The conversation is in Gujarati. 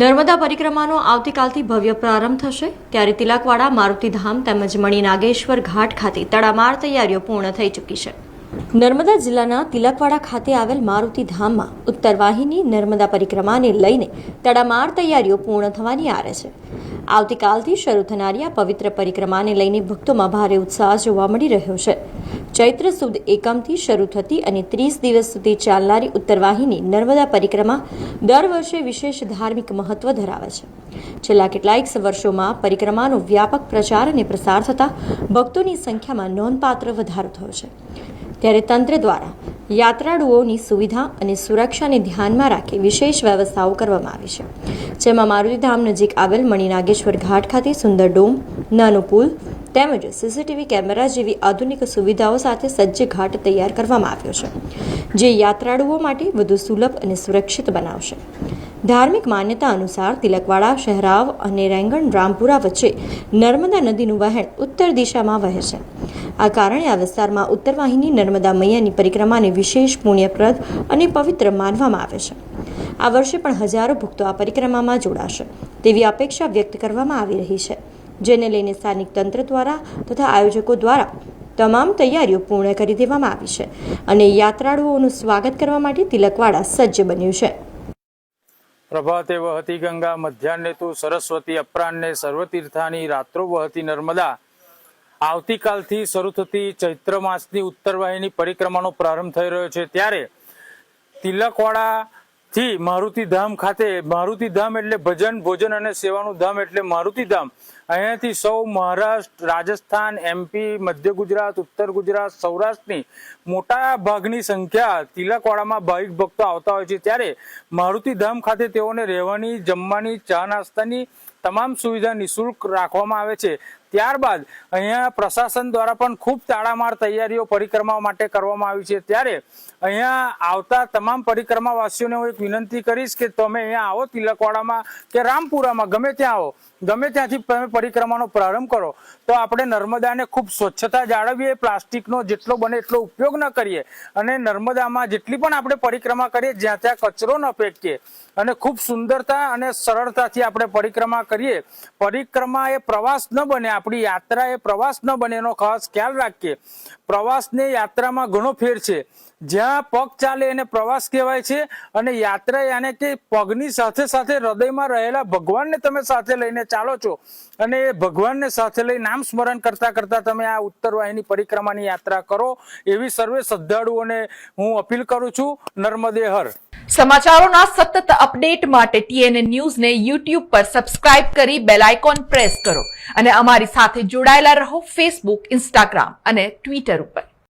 નર્મદા પરિક્રમાનો આવતીકાલથી ભવ્ય પ્રારંભ થશે ત્યારે તિલકવાડા મારુતિધામ તેમજ મણિનાગેશ્વર ઘાટ ખાતે તડામાર તૈયારીઓ પૂર્ણ થઈ ચૂકી છે। નર્મદા જિલ્લાના તિલકવાડા ખાતે આવેલ મારુતિધામમાં ઉત્તરવાહિની નર્મદા પરિક્રમાને લઈને તડામાર તૈયારીઓ પૂર્ણ થવાની આરે છે। આવતીકાલથી શરૂ થનારી આ પવિત્ર પરિક્રમાને લઈને ભક્તોમાં ભારે ઉત્સાહ જોવા મળી રહ્યો છે। ચૈત્ર સુદ એકમથી શરૂ થતી અને 30 દિવસ સુધી ચાલનારી ઉત્તરવાહિની નર્મદા પરિક્રમા દર વર્ષે વિશેષ ધાર્મિક મહત્વ ધરાવે છે। છેલ્લા કેટલાક વર્ષોમાં પરિક્રમાનો વ્યાપક પ્રચાર અને પ્રસાર થતાં ભક્તોની સંખ્યામાં નોંધપાત્ર વધારો થયો છે। ત્યારે તંત્ર દ્વારા યાત્રાળુઓની સુવિધા અને સુરક્ષાને ધ્યાનમાં રાખી વિશેષ વ્યવસ્થાઓ કરવામાં આવી છે, જેમાં મારુતિધામ નજીક આવેલ મણિનાગેશ્વર ઘાટ ખાતે સુંદર ડોમ, નાનો પુલ તેમજ સીસીટીવી કેમેરા જેવી આધુનિક સુવિધાઓ સાથે સજ્જ ઘાટ તૈયાર કરવામાં આવ્યો છે, જે યાત્રાળુઓ માટે વધુ સુલભ અને સુરક્ષિત બનાવશે। ધાર્મિક માન્યતા અનુસાર તિલકવાડા, શહેરાવ અને રેંગણ રામપુરા વચ્ચે નર્મદા નદીનું વહેણ ઉત્તર દિશામાં વહે છે। આ કારણે આ વિસ્તારમાં ઉત્તરવાહિની નર્મદા મૈયાની પરિક્રમાને વિશેષ પુણ્યપ્રદ અને પવિત્ર માનવામાં આવે છે। આ વર્ષે પણ હજારો ભક્તો આ પરિક્રમામાં જોડાશે તેવી અપેક્ષા વ્યક્ત કરવામાં આવી રહી છે, જેને લઈને સ્થાનિક તંત્ર દ્વારા તથા આયોજકો દ્વારા તમામ તૈયારીઓ પૂર્ણ કરી દેવામાં આવી છે અને યાત્રાળુઓનું સ્વાગત કરવા માટે તિલકવાડા સજ્જ બન્યું છે। પ્રભાતે વહતી ગંગા, મધ્યાહ્ને તુ સરસ્વતી, અપરાહ્ને સર્વતીર્થાની, રાત્રો વહતી નર્મદા। આવતીકાલથી શરૂ થતી ચૈત્ર માસની ઉત્તરવાહિની પરિક્રમાનો પ્રારંભ થઈ રહ્યો છે, ત્યારે તિલકવાડાથી મારુતિધામ ખાતે, મારુતિધામ એટલે ભજન, ભોજન અને સેવાનું ધામ એટલે મારુતિધામ। અહીંયાથી સૌ મહારાષ્ટ્ર, રાજસ્થાન, MP, મધ્ય ગુજરાત, ઉત્તર ગુજરાત, સૌરાષ્ટ્રની મોટા ભાગની સંખ્યા તિલકવાડામાં ભાવિક ભક્તો આવતા હોય છે, ત્યારે મારુતિધામ ખાતે તેઓને રહેવાની, જમવાની, ચા નાસ્તાની તમામ સુવિધા નિઃશુલ્ક રાખવામાં આવે છે। ત્યારબાદ અહીંયા પ્રશાસન દ્વારા પણ ખૂબ તાડામાર તૈયારીઓ પરિક્રમા માટે કરવામાં આવી છે। ત્યારે અહીંયા આવતા તમામ પરિક્રમાવાસીઓને હું એક વિનંતી કરીશ કે તમે અહીંયા આવો તિલકવાડામાં કે રામપુરામાં, ગમે ત્યાં આવો, ગમે ત્યાંથી તમે પરિક્રમાનો પ્રારંભ કરો તો આપણે નર્મદાને ખૂબ સ્વચ્છતા જાળવીએ, પ્લાસ્ટિકનો જેટલો બને એટલો ઉપયોગ ન કરીએ અને નર્મદામાં જેટલી પણ આપણે પરિક્રમા કરીએ જ્યાં ત્યાં કચરો ન ફેંકીએ અને ખૂબ સુંદરતા અને સરળતાથી આપણે પરિક્રમા કરીએ। પરિક્રમા એ પ્રવાસ ન બને, આપણી યાત્રા એ પ્રવાસ ન બને એનો ખાસ ખ્યાલ રાખીએ। પ્રવાસને યાત્રામાં ઘણો ફેર છે। જ્યાં પગ ચાલે એને પ્રવાસ કહેવાય છે અને યાત્રા યાને કે પગની સાથે સાથે હૃદયમાં રહેલા ભગવાનને તમે સાથે લઈને ચાલો છો અને એ ભગવાનને સાથે લઈ નામ સ્મરણ કરતા કરતા તમે આ ઉત્તરવાહિની પરિક્રમાની યાત્રા કરો એવી સર્વે શ્રદ્ધાળુઓને હું અપીલ કરું છું। નર્મદે હર। સમાચારોના સતત અપડેટ માટે TNN ન્યૂઝને YouTube પર સબસ્ક્રાઇબ કરી બેલ આઇકોન પ્રેસ કરો અને અમારી સાથે જોડાયેલા રહો Facebook, Instagram અને Twitter ઉપર।